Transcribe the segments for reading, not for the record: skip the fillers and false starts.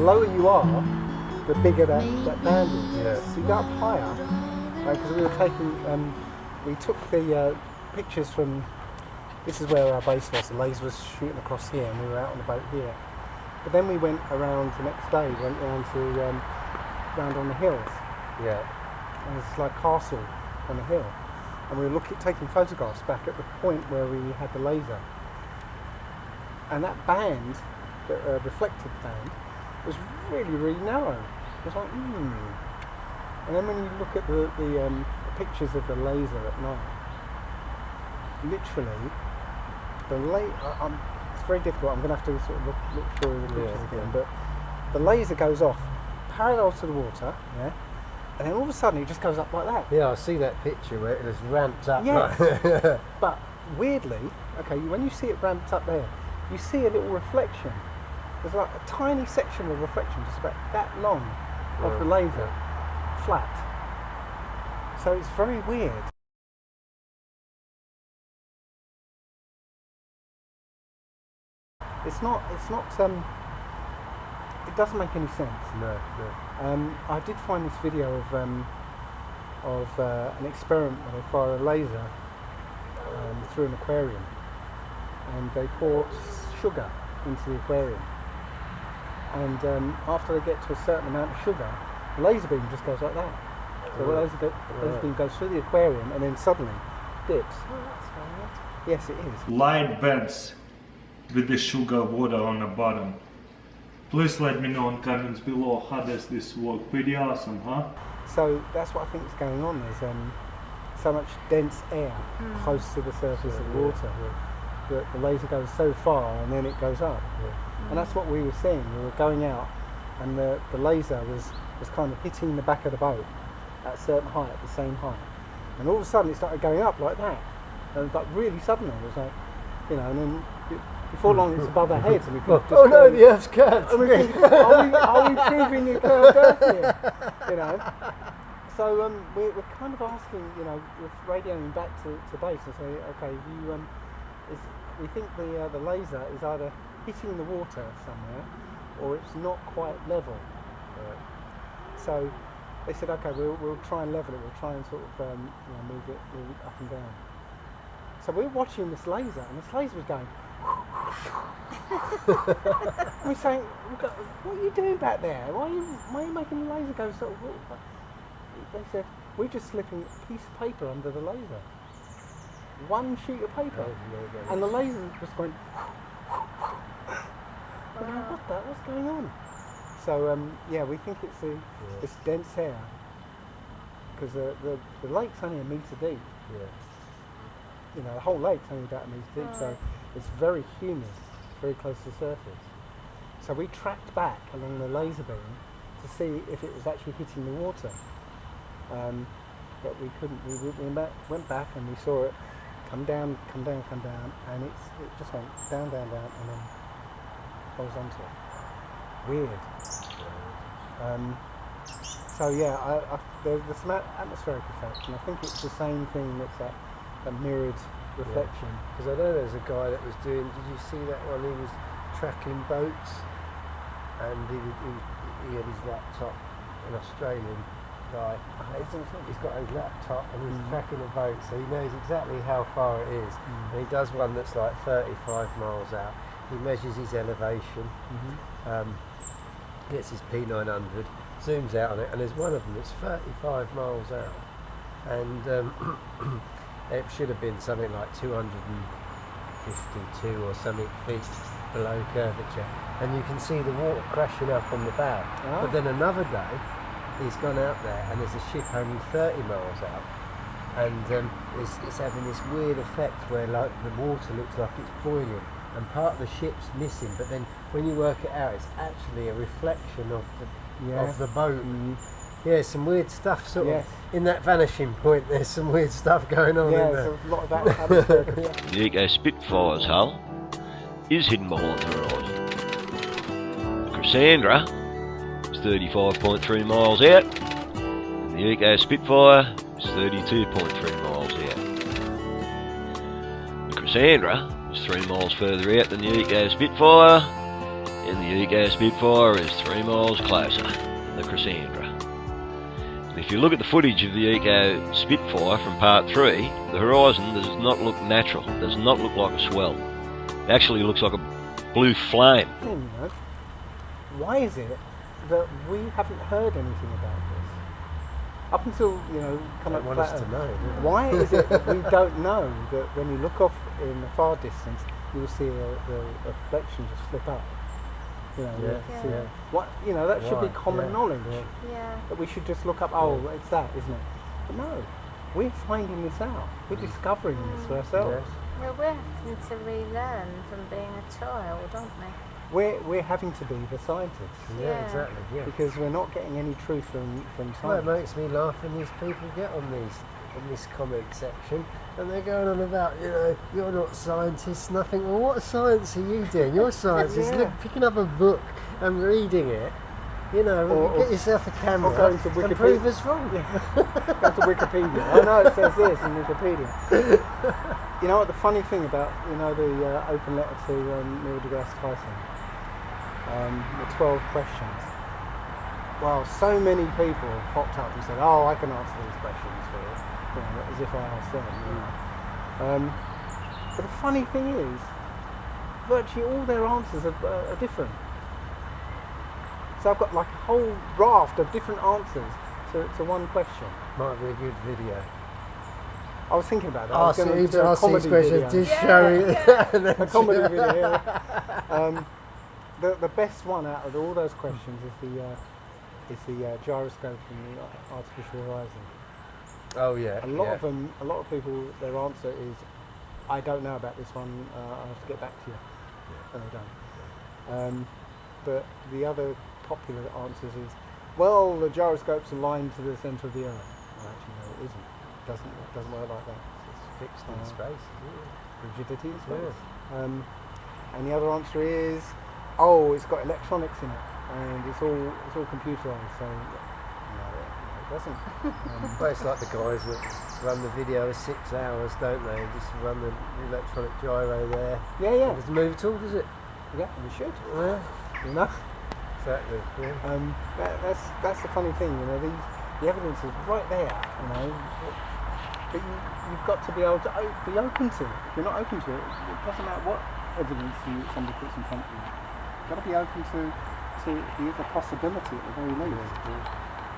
lower you are, the bigger that band is. Yeah. So you go up higher, because we were taking, we took the pictures from, this is where our base was, the laser was shooting across here and we were out on the boat here. But then we went around the next day, went around to, round on the hills. Yeah. And it's like a castle on the hill. And we were taking photographs back at the point where we had the laser. And that band, the reflective band, was really, really narrow. It was like, And then when you look at the pictures of the laser at night, literally, it's very difficult. I'm going to have to sort of look through the pictures again. But the laser goes off parallel to the water, and then all of a sudden it just goes up like that. Yeah, I see that picture where it was ramped up. Yes. Like But weirdly, when you see it ramped up there, you see a little reflection. There's like a tiny section of reflection, just about that long, of the laser, flat. So it's very weird. It's not, it doesn't make any sense. No. I did find this video of an experiment where they fire a laser through an aquarium, and they pour sugar into the aquarium, and after they get to a certain amount of sugar, the laser beam just goes like that. So the laser beam goes through the aquarium and then suddenly dips. Oh, that's weird. Yes, it is. Light bends with the sugar water on the bottom. Please let me know in comments below how does this work. Pretty awesome, huh? So that's what I think is going on. There's so much dense air close to the surface of the water that the laser goes so far and then it goes up. And that's what we were seeing. We were going out and the laser was kind of hitting the back of the boat at a certain height, at the same height. And all of a sudden it started going up like that. And like really suddenly it was like, and then before long it's above our heads and we could just no, the Earth's curved. are we proving the curved Earth here? So we're kind of asking, we're radioing back to base and say, okay, we think the laser is either hitting the water somewhere or it's not quite level. So they said, okay, we'll try and level it. We'll try and sort of move it up and down. So we're watching this laser, and this laser was going. We're saying, what are you doing back there? Why are you making the laser go sort of? They said, we're just slipping a piece of paper under the laser. One sheet of paper, and the laser just went. What's going on? So we think it's this dense air, because the lake's only a metre deep. The whole lake's only about a metre deep, so it's very humid, very close to the surface. So we tracked back along the laser beam to see if it was actually hitting the water, but we couldn't. We went back and we saw it come down, and it just went down, and then horizontal. Weird. There's some atmospheric effect, and I think it's the same thing that's that mirrored reflection. Because I know there's a guy that was doing. Did you see that one? He was tracking boats, and he had his laptop. An Australian guy. He's got his laptop and he's tracking a boat, so he knows exactly how far it is. And he does one that's like 35 miles out. He measures his elevation. Gets his P900, zooms out on it, and there's one of them that's 35 miles out, and it should have been something like 252 or something feet below curvature, and you can see the water crashing up on the bow. But then another day he's gone out there and there's a ship only 30 miles out, and it's having this weird effect where like the water looks like it's boiling and part of the ship's missing, but then when you work it out, it's actually a reflection of the boat. Yeah, some weird stuff sort of in that vanishing point. There's some weird stuff going on. Yeah, there's a lot of that atmospheric effect. The Eco Spitfire's hull is hidden behind the horizon. The Cassandra is 35.3 miles out, and the Eco Spitfire is 32.3 miles out. The Cassandra is 3 miles further out than the Eco Spitfire, and the Eco Spitfire is 3 miles closer than the Cassandra. And if you look at the footage of the Eco Spitfire from part 3, the horizon does not look natural, it does not look like a swell. It actually looks like a blue flame. Why is it that we haven't heard anything about this? Up until, come up want us to know, why is it that we don't know that when you look off in the far distance, you'll see the reflection just flip up? What that should be common knowledge. That we should just look up. Oh, it's that, isn't it? But no, we're finding this out. We're discovering this for ourselves. Well, we're having to relearn from being a child, aren't we? We're having to be the scientists. Yeah, exactly. Yeah. Because we're not getting any truth from science. Well, it makes me laugh when these people get on in this comment section, and they're going on about, you're not scientists, nothing. Well, what science are you doing? You're scientists. Look, picking up a book and reading it. Or get yourself a camera going to and prove us wrong. Go to Wikipedia. I know it says this in Wikipedia. You know what the funny thing about the open letter to Neil deGrasse Tyson, the 12 questions. Well, so many people popped up and said, "Oh, I can answer these questions for you," as if I asked them. But the funny thing is, virtually all their answers are different. So I've got like a whole raft of different answers to one question. Might be a good video. I was thinking about that. Ask these questions, just show it. A comedy video. The best one out of all those questions is the gyroscope and the artificial horizon. Oh yeah. A lot of people, their answer is, "I don't know about this one. I'll have to get back to you," and they don't. But the other popular answers is, well, the gyroscope's aligned to the centre of the Earth. Well, actually, no, it isn't. It doesn't work like that. It's fixed in space. Rigidity in space. And the other answer is, oh, it's got electronics in it, and it's all computerised. So no, it doesn't. Well, it's like the guys that run the video 6 hours, don't they? And just run the electronic gyro there. Yeah. It doesn't move at all, does it? Yeah, we should. Yeah. Exactly. Yeah. That's the funny thing, the evidence is right there, but you've got to be able to be open to it. If you're not open to it, it doesn't matter what evidence somebody puts in front of you. You've got to be open to the possibility at the very least.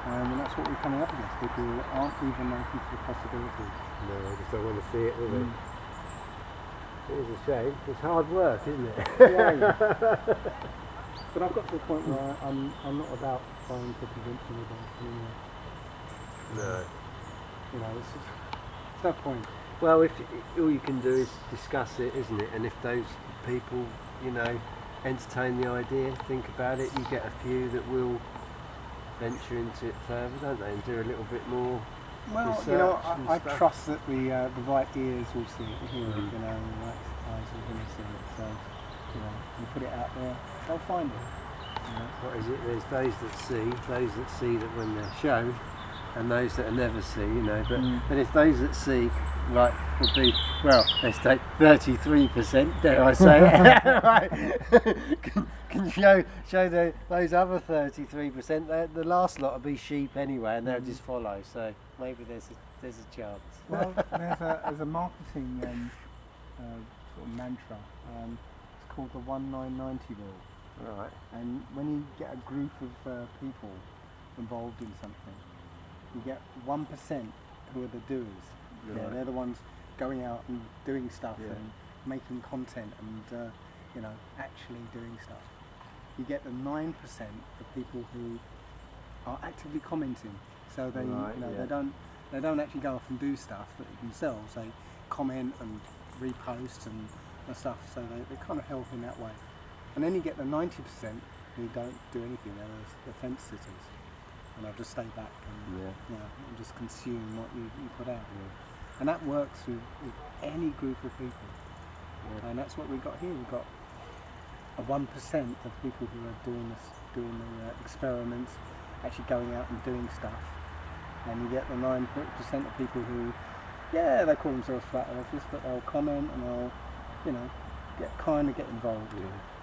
And that's what we're coming up against. People aren't even open to the possibility. No, they just don't want to see it, do they? It is a shame. It's hard work, isn't it? Yeah. But I've got to the point where I'm not about trying to convince anybody. No. It's no point. Well, if all you can do is discuss it, isn't it? And if those people, entertain the idea, think about it, you get a few that will venture into it further, don't they? And do a little bit more. Well, I trust that the right ears will see it, hear it, and the right eyes are going to see it. So, you put it out there, they'll find it. What is it? There's those that see that when they're shown, and those that never see, but it's those that see, like, would be, well, let's take 33%, dare I say it, right? can show those other 33%, the last lot will be sheep anyway, and they'll just follow, so maybe there's a chance. Well, there's a marketing sort of mantra, it's called the 1990 rule. Right. And when you get a group of people involved in something, you get 1% who are the doers. Right. Yeah, they're the ones going out and doing stuff and making content and actually doing stuff. You get the 9% of people who are actively commenting. So they they don't actually go off and do stuff themselves. They comment and repost and stuff. So they kind of help in that way. And then you get the 90% who don't do anything. They're the fence sitters, and I'll just stay back and just consume what you put out. And that works with any group of people. And that's what we've got here. We've got a 1% of people who are doing the experiments, actually going out and doing stuff. And you get the 9% of people who, they call themselves flat earthers, but they'll comment and they'll, kind of get involved,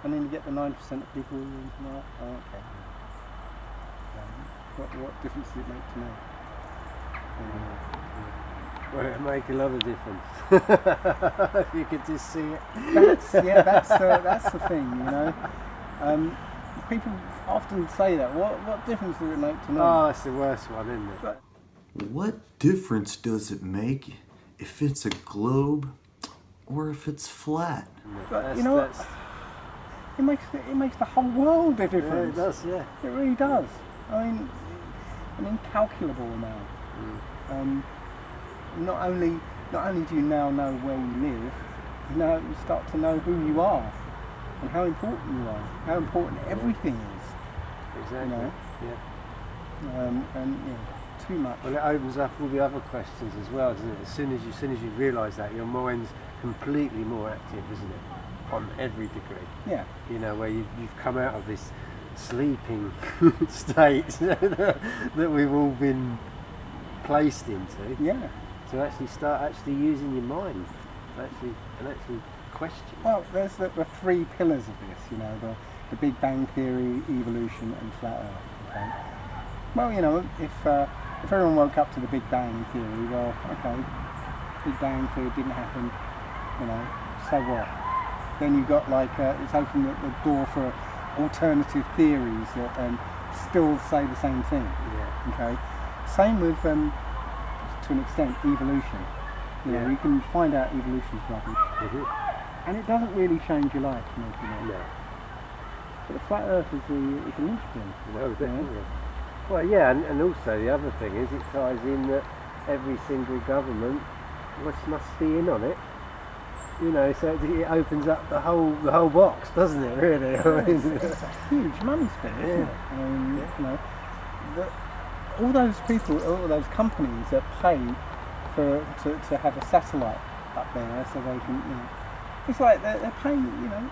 and then you get the 9% of people who are like, oh, okay. What difference does it make to me? Well, it'll make a lot of difference if you could just see it. That's the thing, you know. People often say that. What difference does it make to me? Oh, that's the worst one, isn't it? What difference does it make if it's a globe or if it's flat? But you know what? It makes the whole world a difference. Yeah, it does, yeah. It really does. I mean, an incalculable amount. Not only do you now know where you live, you start to know who you are and how important you are, how important everything is. Exactly. You know? Yeah. And too much. Well, it opens up all the other questions as well, doesn't it? As soon as you realise that, your mind's completely more active, isn't it? On every degree. Yeah. You know, where you've come out of this sleeping state that we've all been placed into. Yeah. To actually start using your mind, and actually question. Well, there's the three pillars of this. You know, the Big Bang Theory, evolution, and flat Earth. Okay. Well, you know, if everyone woke up to the Big Bang Theory, well, okay, Big Bang Theory didn't happen. You know, so what? Then you've got like it's opened the door for alternative theories that still say the same thing. Yeah. Okay. Same with to an extent evolution. You know, you can find out evolution's rubbish, and it doesn't really change your life. You know. No. But the flat Earth is the linchpin. No, definitely. Well, yeah, and also the other thing is it ties in that every single government must be in on it. You know, so it opens up the whole box, doesn't it? Really, It's a huge money spin, isn't it? You know, all those people, all those companies that pay to have a satellite up there, so they can, you know, it's like they're paying, you know,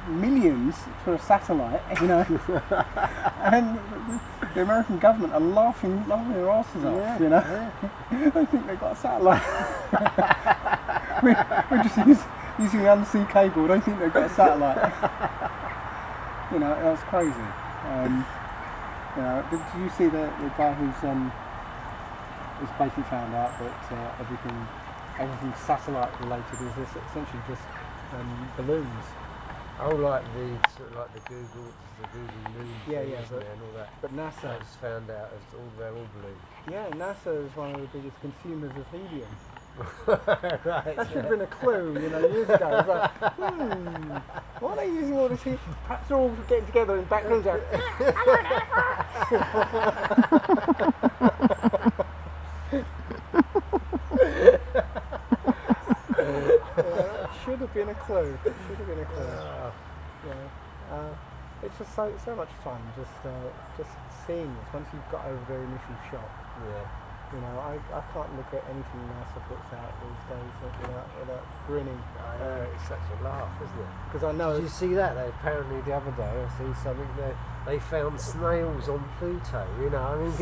millions for a satellite, you know, and the American government are laughing their asses off, you know. They think they've got a satellite. we're just using the undersea cable. They think they've got a satellite. You know, that's crazy. You know, did you see the guy who's basically found out that everything satellite related is essentially just balloons. Oh, like the Google moon thing, isn't it, and all that. But NASA has found out they're all balloons. Yeah, NASA is one of the biggest consumers of helium. Right. That should have been a clue, you know, years ago. It's like, why are they using all this helium? Perhaps they're all getting together in back rooms. Should have been a clue. It's just so much fun just seeing this once you've got over the initial shock. Yeah. You know, I can't look at anything NASA puts out these days without grinning. It's such a laugh, isn't it? Because I know. Did you see that? Apparently the other day I see something there. They found snails on Pluto. You know, I mean.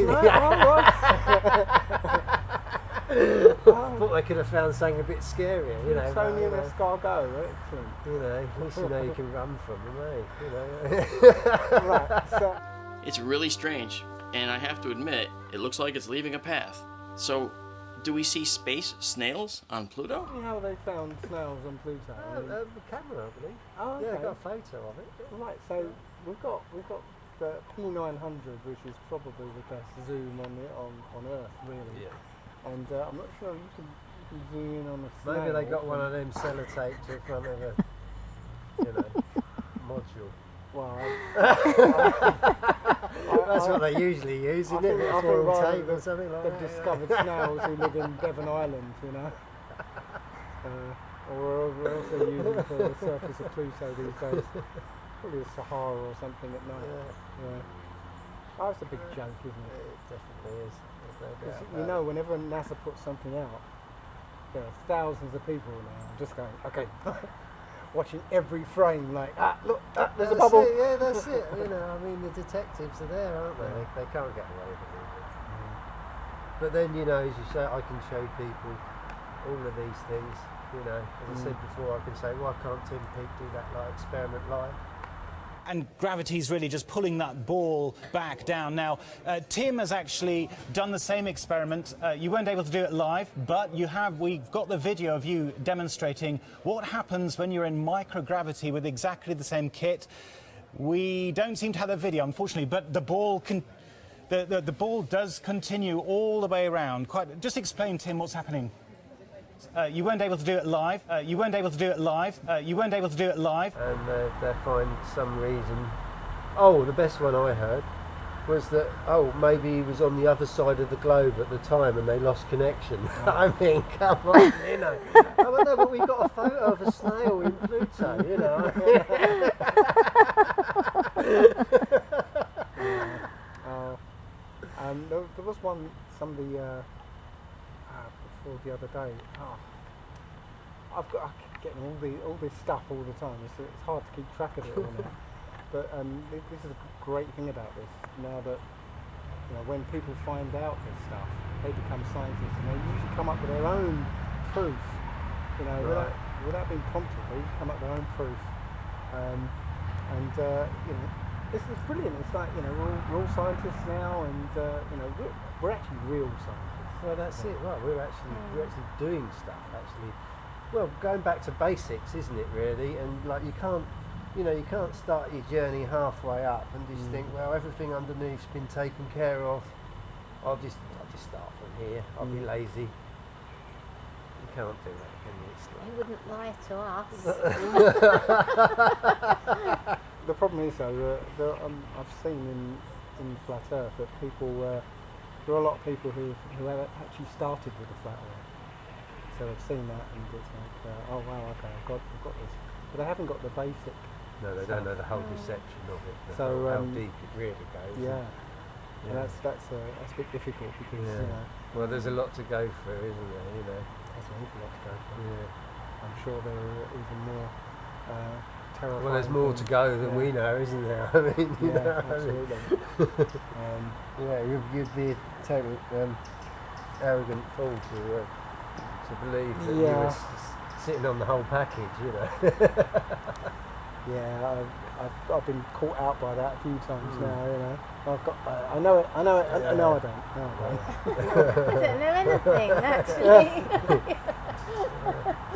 Thought they could have found something a bit scarier, you know. Sony and escargot, excellent. You know, at least you know you can run from them, eh? You know. Right. So. It's really strange, and I have to admit, it looks like it's leaving a path. So, do we see space snails on Pluto? You know how they found snails on Pluto? The camera, I believe. Oh, okay. Yeah, I got a photo of it. Right. So we've got the P900, which is probably the best zoom on Earth, really. Yeah. And I'm not sure you can zoom in on a snail. Maybe they got one of them sellotaped in front of a, module. Well, that's what they usually use, isn't it? I think tape or something like that. They've discovered snails who live in Devon Island, you know. Or else they're using for the surface of Pluto these days. Probably the Sahara or something at night. Yeah. Oh, that's a big joke, isn't it? It definitely is. Because you know, whenever NASA puts something out, there are thousands of people now just going, okay, watching every frame, like, look, there's a bubble. It, yeah, that's it. You know, I mean, the detectives are there, aren't they? They can't get away with it. But then, you know, as you say, I can show people all of these things You know, as I said before, I can say, why can't Tim Peake do that experiment live? And gravity's really just pulling that ball back down. Now, Tim has actually done the same experiment. You weren't able to do it live, but we've got the video of you demonstrating what happens when you're in microgravity with exactly the same kit. We don't seem to have the video, unfortunately, but the ball the ball does continue all the way around. Just explain, Tim, what's happening. You weren't able to do it live. You weren't able to do it live. You weren't able to do it live. And they find some reason. Oh, the best one I heard was that, maybe he was on the other side of the globe at the time and they lost connection. I mean, come on, you know. Oh, no, but we got a photo of a snail in Pluto, you know. There was somebody before the other day. I keep getting all this stuff all the time. It's hard to keep track of it all now. But this is a great thing about this. Now that when people find out this stuff, they become scientists and they usually come up with their own proof. Without being prompted, they usually come up with their own proof. This is brilliant. It's like we're all scientists now, and we're actually real scientists. Well, that's it. Right, we're actually doing stuff. Actually, well, going back to basics, isn't it? Really, and like you can't start your journey halfway up and just think, well, everything underneath's been taken care of. I'll just start from here. I'll be lazy. You can't do that, can you? You wouldn't lie to us. The problem is though, I've seen in Flat Earth that people, there are a lot of people who have actually started with the Flat Earth. So they've seen that and it's like, oh wow, okay, I've got this. But they haven't got the basic. No, they don't know the whole deception of it. So how deep it really goes. Yeah. And that's a bit difficult because well, there's a lot to go through, isn't there? There's an awful lot to go through. Yeah. I'm sure there are even more terrifying. Well, there's more to go than we know, isn't there? I mean, absolutely. You'd be a total arrogant fool to believe that you were sitting on the whole package, Yeah, I've been caught out by that a few times now. I know it. No, I don't. I don't know anything, actually.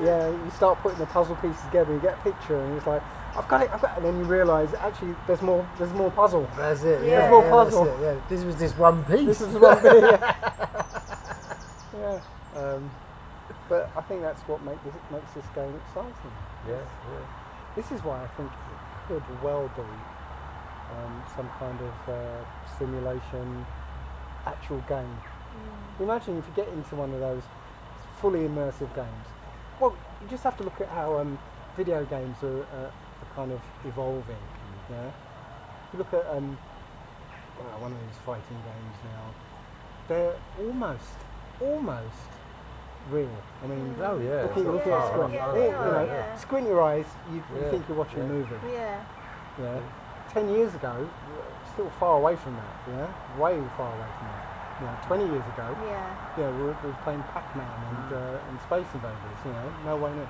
Yeah, you start putting the puzzle pieces together, you get a picture, and it's like, I've got it, and then you realise actually there's more puzzle. That's it. There's more puzzle. This was just one piece. This is one piece. Yeah. But I think that's what makes this game exciting. Yeah. This is why I think it could well be some kind of simulation, actual game. Imagine if you get into one of those fully immersive games. Well, you just have to look at how video games are kind of evolving. Yeah. If you look at one of these fighting games now, they're almost real. I mean, looking at the screen, squint your eyes, you think you're watching a movie. Yeah. 10 years ago, still far away from that. Way far away from that. 20 years ago, we were playing Pac-Man and Space Invaders. No way near.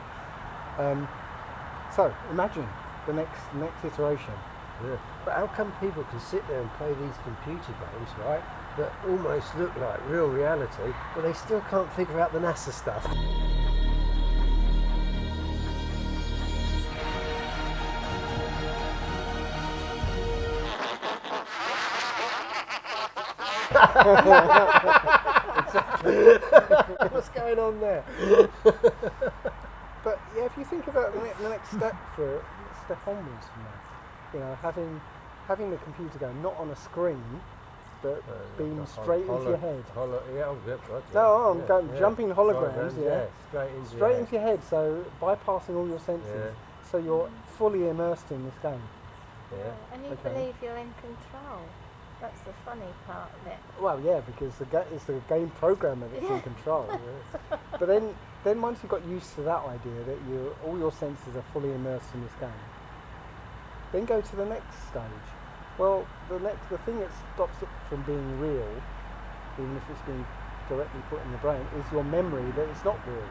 So imagine the next iteration. Yeah. But how come people can sit there and play these computer games, right, that almost look like real reality, but they still can't figure out the NASA stuff? What's going on there? But if you think about the next step onwards from that, having the computer game not on a screen, but beamed straight into your head. Jumping holograms, straight into your head. So bypassing all your senses, so you're fully immersed in this game. And you believe you're in control. That's the funny part of it. Well, yeah, because it's the game programmer that's in control. But then once you've got used to that idea that all your senses are fully immersed in this game, then go to the next stage. Well, the thing that stops it from being real, even if it's being directly put in the brain, is your memory that it's not real.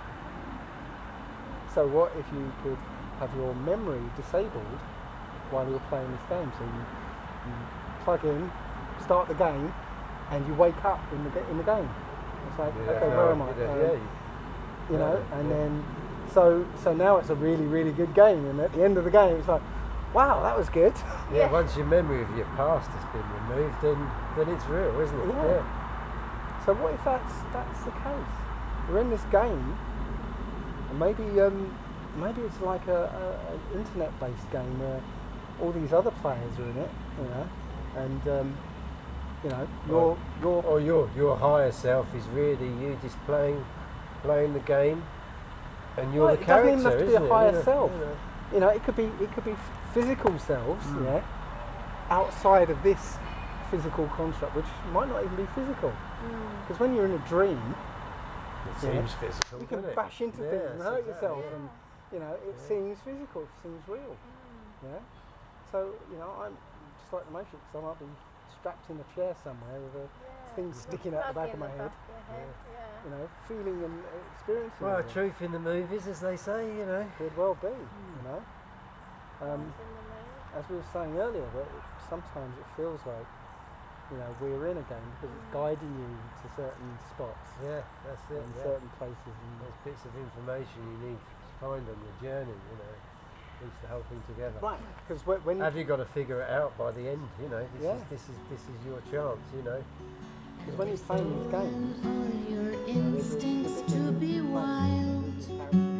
So what if you could have your memory disabled while you're playing this game? So you plug in, start the game, and you wake up in the game. It's like, okay, where am I? You know, and then so now it's a really, really good game, and at the end of the game it's like, wow, that was good. Yeah, once your memory of your past has been removed, then it's real, isn't it? Yeah. So what if that's the case? We're in this game, and maybe it's like an internet-based game where all these other players are in it, you know, and you know, your higher self is really you just playing the game, and you're the character. It doesn't even have to be a higher self. Yeah. You know, it could be physical selves, yeah, outside of this physical construct, which might not even be physical. Because when you're in a dream, it seems physical. You can bash into things and hurt yourself, and you know it seems physical, it seems real. Yeah. So you know, I'm just like the Matrix. I might be strapped in a chair somewhere with a thing sticking out the back of my head. You know, feeling and experiencing. Well, truth in the movies, as they say, you know. Could well be, you know. As we were saying earlier, that sometimes it feels like, you know, we're in a game because it's guiding you to certain spots. Yeah, that's it. And certain places. And there's bits of information you need to find on your journey, you know. Piece the whole thing together. Right, because when have you got to figure it out by the end? You know, this is your chance. You know, because when you're playing these games, all your instincts to be wild.